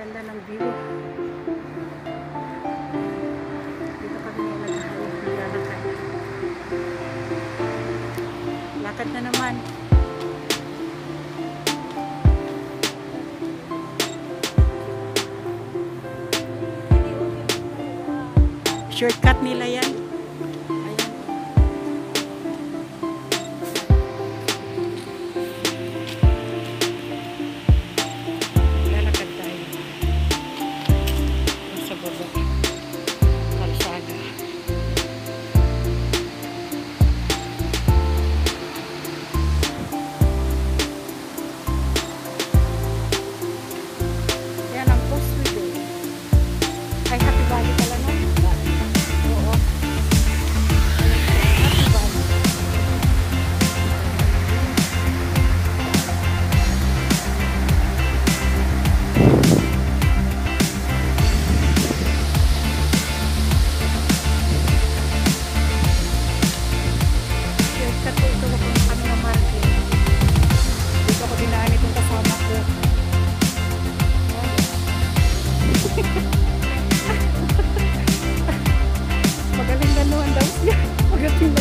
Ganda ng view. Dito kami naglalakad. Lakad na naman. Shortcut nila yan.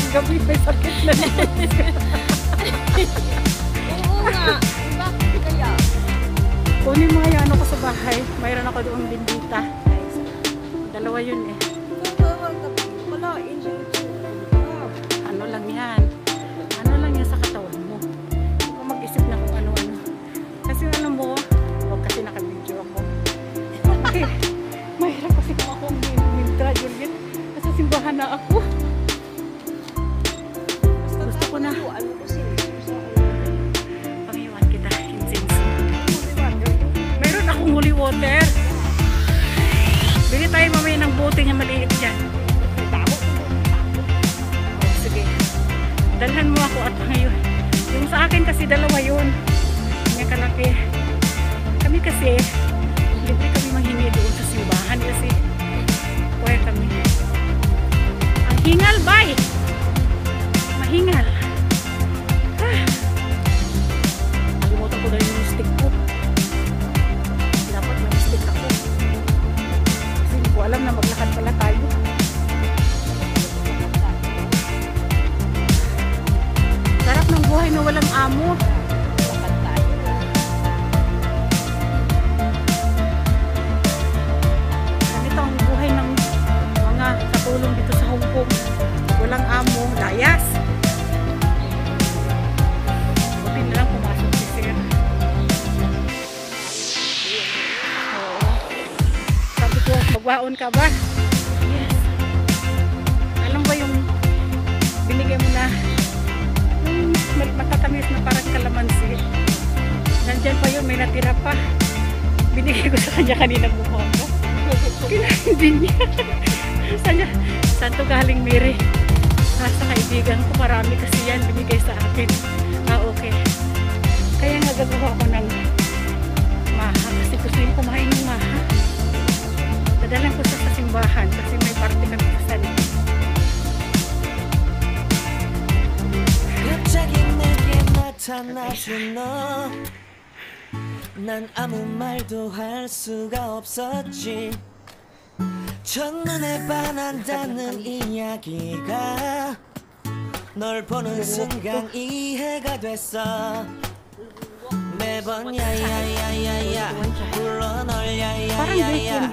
Gabi may sakit na oo nga, bakit kaya? kunin mo nga ano ko sa bahay, mayroon ako doon bindita, dalawa yun eh. Ano lang yan, sa katawan mo, huwag ka mag-isip na kung ano-ano kasi ano mo, huwag kasi nakabidyo ako okay. Mayroon kasi kung akong mintra Juliet, nasa simbahan na ako. Gusto ko na. Pangiwan kita, incense. Mayroon akong holy water. Bili tayo mamaya ng bote niya maliit dyan. Oh, sige. Dalhan mo ako at ngayon. Yung sa akin kasi dalawa yun. Yung kalaki. Kami kasi, libre kami manghingi doon sa simbahan kasi kuya kami. Ang hingal, bye! Hingal. Alimutan ko na yung stick ko. Dapat may stick ako. Kasi hindi ko alam na maglakad pala tayo. Sarap ng buhay na walang amo. Ganito ang buhay ng mga katulong dito sa Hong Kong. Walang amo, layas. Magwaon ka ba? Yes. Alam ba yung binigay mo na yung matatamis na parang kalamansi? Nandyan pa yun, may natira pa. Binigay ko sa kanya kanina buhon ko. Kinain din niya. Saan to galing, Mary? Sa kaibigan ko, marami kasi yan binigay sa akin. Okay. Kaya nga gagawa ko ng maha kasi gusto yung kumain ng maha. Dadalan ko sa simbahan kasi may party kami sa dito. 갑자기 내게 나타나준 너, 난 아무 말도 할 수가 없었지. 첫눈에 반한다는 이야기가 널 보는 순간 이해가 됐어. 매번 야야야야야 불러 널 야야야야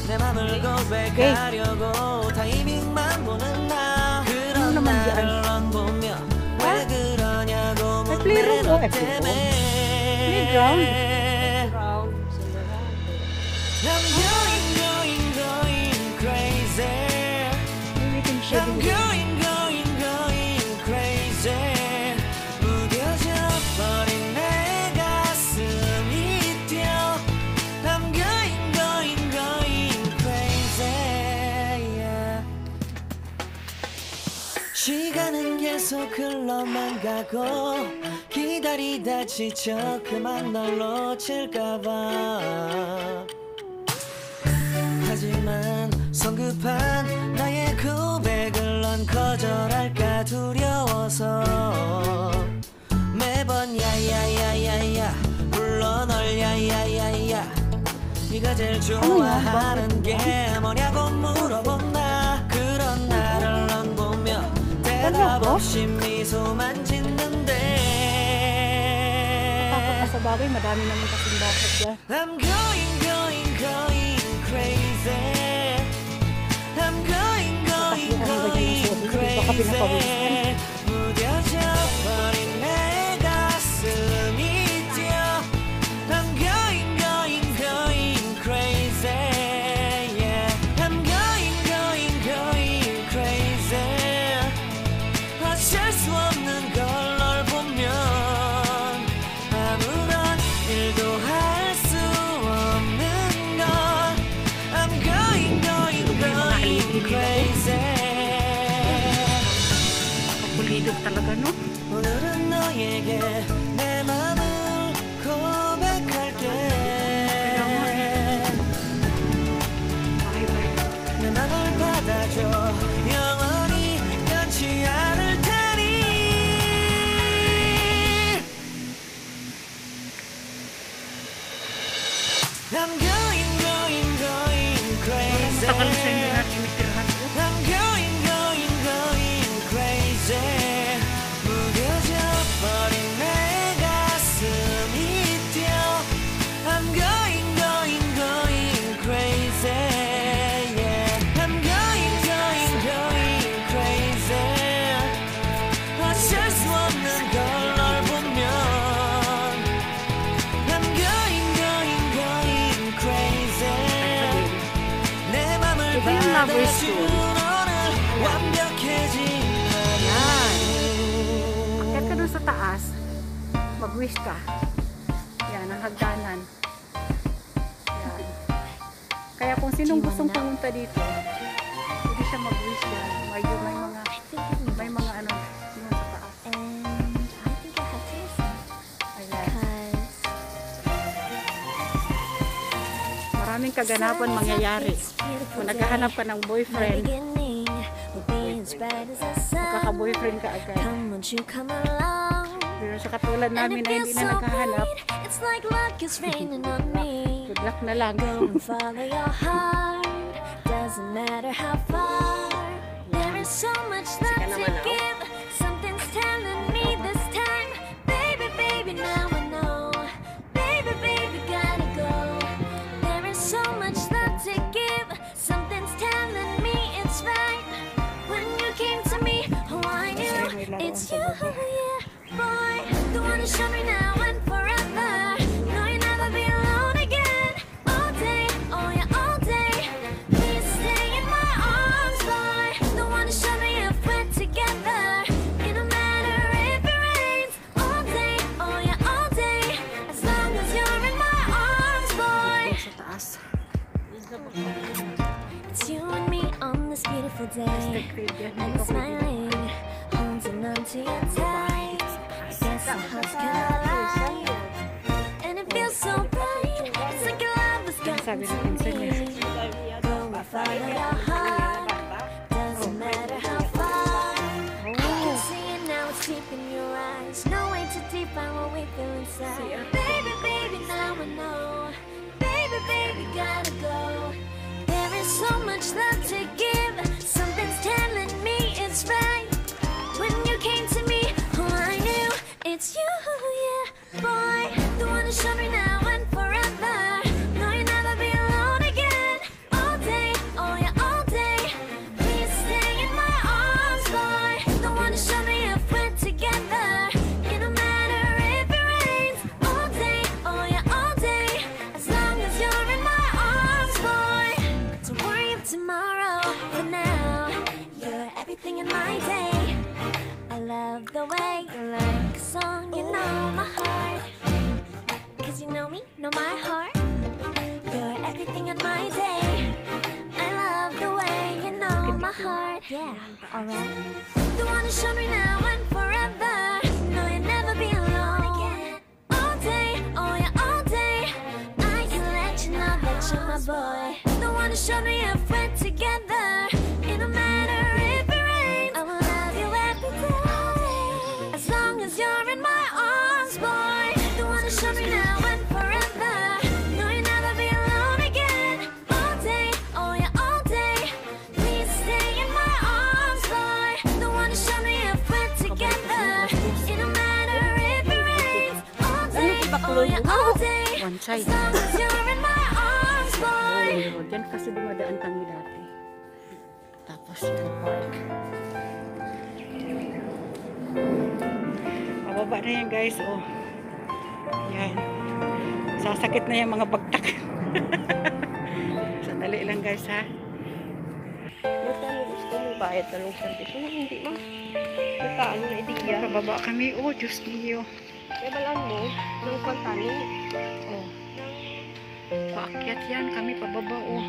내 맘을 고백하려고 타이밍만 보는 나 그런 나를 넌 보며 왜 그러냐고 묻네 너 때문에 I'm going crazy I'm going crazy 무뎌져 버린 내 가슴이 뛰어 I'm going crazy yeah. 시간은 계속 흘러만 가고 기다리다 지쳐 그만 널 놓칠까봐 하지만 성급한 나의 고백을 넌 거절할까 두려워서 매번 야야야야야 불러 널 야야야야 네가 제일 좋아하는 게 뭐냐고 물어본다. 그런 나를 넌 보며 대답 없이 미소만 짓는데 Sa bagay, madami naman kasing bakit dyan. I'm going crazy. I'm going crazy. 무뎌져 버린 내 가슴이 뛰어. I'm going crazy. Yeah. I'm going crazy. 어쩔 수 없는 걸 널 보면 아무런 일도 할 수 없는 걸. I'm going crazy. Pulidog talaga, no? 오늘은 너에게 내 맘을 고백할게. 내 맘을 받아줘. 영원히 변치 않을 테니. I'm going crazy. Tagal siya hindi natin itirhan ko. I'm going crazy. 무뎌져 버린 내 가슴이 뛰어. I'm going crazy. Yeah. I'm going crazy. 어쩔 수 없는 걸 널 보면 I'm going crazy. 내 맘을 Iba yung lovers 받아준 ko. 오늘 완벽해진 Akyat ka dun sa taas, mag-wish ka. Yan, ang hagdanan. Yan. Kaya kung sinong gustong pumunta dito, pwede siya mag-wish yan. May mga ano, yun sa taas. And I think I have to listen Ayan. because Maraming kaganapan mangyayari. Kung naghahanap ka ng boyfriend, magkaka-boyfriend ka agad. Come won't you come along? Pero sa katulad And namin it na feels hindi na so naghahanap, bright. It's like luck is raining on me. good luck na lang. Go and follow your heart. Doesn't matter how far. There is so much left to give. Something's telling me this time. Baby, baby, now I know. Baby, baby, gotta go. There is so much left to give. Something's telling me it's right. When you came to me, oh, I knew it's you, yeah, boy. The one who showed me now and forever. No, you'll never be alone again. All day, oh yeah, all day. Please stay in my arms, boy. The one who showed me if we're together. It don't matter if it rains. All day, oh yeah, all day. As long as you're in my arms, boy. Sa taas. It's you and me on this beautiful day. I'm smiling, holding on to you tight. I guess our hearts collide, and it feels so bright. It's like your love was Sabi gotten ng to pinsan niya. me. Go and follow your heart. Doesn't matter how far. I can see it now, it's deep in your eyes. No way to define what we feel inside. Baby, baby, now I know. Baby, baby, gotta go. There is so much love to give. Something's telling me it's right. When you came to me, oh, I knew it's you, yeah, boy. The one who showed me now and forever. No, you'll never be alone again. All day, oh yeah, all day. Please stay in my arms, boy. The one who showed me if we're together. It don't matter if it rains. All day, oh yeah, all day. As long as you're in my arms, boy. Don't worry of tomorrow. For now, you're everything in my day. I love the way you like a song. You know my heart. 'Cause you know me, know my heart. You're everything in my day. I love the way you know my heart. Yeah, alright. The one who showed me now and forever. No, you'll never be alone again. All day, oh yeah, all day. I can let you know that you're my boy. The one who showed me if we're together. It don't matter if it rains. I will love you every day. As long as you're in my arms, boy. The one who showed me now and forever. No, you'll never be alone again. you all day. One side. As long as you're in my arms, boy. Oh, dyan kasi dumadaan kami dati. Tapos yung park. Pababa na yan guys. Oh. Yan. Sasakit na yung mga bagtak. Sandali lang guys ha. Magkano gusto mo bayad na lang service? Hindi ma. Magkano na idea? Pababa kami. Oh, Diyos niyo. Kaya balaan mo, ng pantani. Oh. Paakyat yan kami pababa. Oh.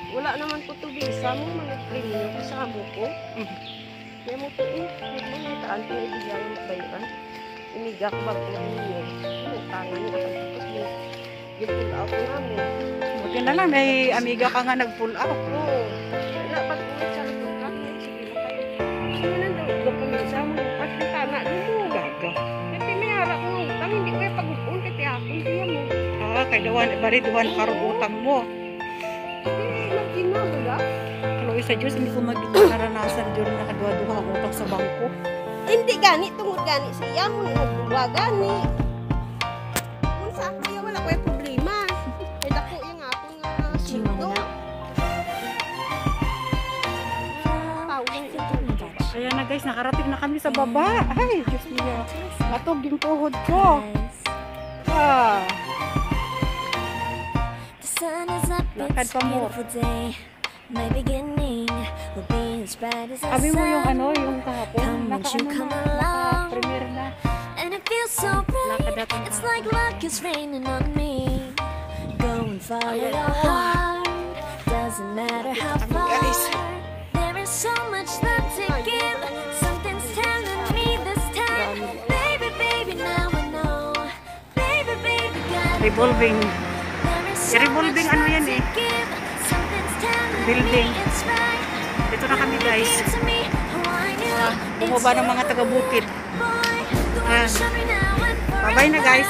Wala naman po ito visa mo, manag-premium kasama ko. Kaya mo ito magmanitaan ko na idea yung bayaran. Umigak bago na ninyo. Tangan nyo kasi tapos yung pull out namin. Buti na lang, may amiga ka nga nag-pull out. Oo. Wala, pag ulit sa lutukan, sige na kayo. Sige na daw, dokumisa mo. Pag tana, doon mo gaga. Kaya pinayara ko ng utang, hindi ko yung pag-upon, kaya tiyakon kaya mo. Ah, kay Dawan, bari Dawan karong utang mo. Eh, magkina, wala. Kalau isa Diyos, hindi ko naranasan dyan na kadwa-duha ang utang sa bangko. Hindi gani, tungod gani siya mo, nagbuwa gani. Kung sa ako yung wala ko yung problema. Kaya dako yung akong sundo. Kaya na guys, nakarating na kami sa baba. Ay, Diyos niya. Matog yung tuhod ko. Ah. The sun is up, Lakad it's pa a mo. beautiful day. My beginning will be as bright as the Sabi mo yung sun. ano, yung kahapon. Naka-premier na. And it feels so bright. Lakad natin It's kahapon. like luck is raining on me. Going forward or hard, doesn't matter how far. guys. There is so much love to give. Something's telling me this time. Baby, baby, now I know. Baby, baby, got it. Revolving. There is so Revolving much ano love yan to eh. give. Something's telling Building. me it's right. Dito na kami guys. Give to me who I knew. Bumaba ng mga taga-bukid. Boy, the way you show me now and forever. Bye-bye na guys.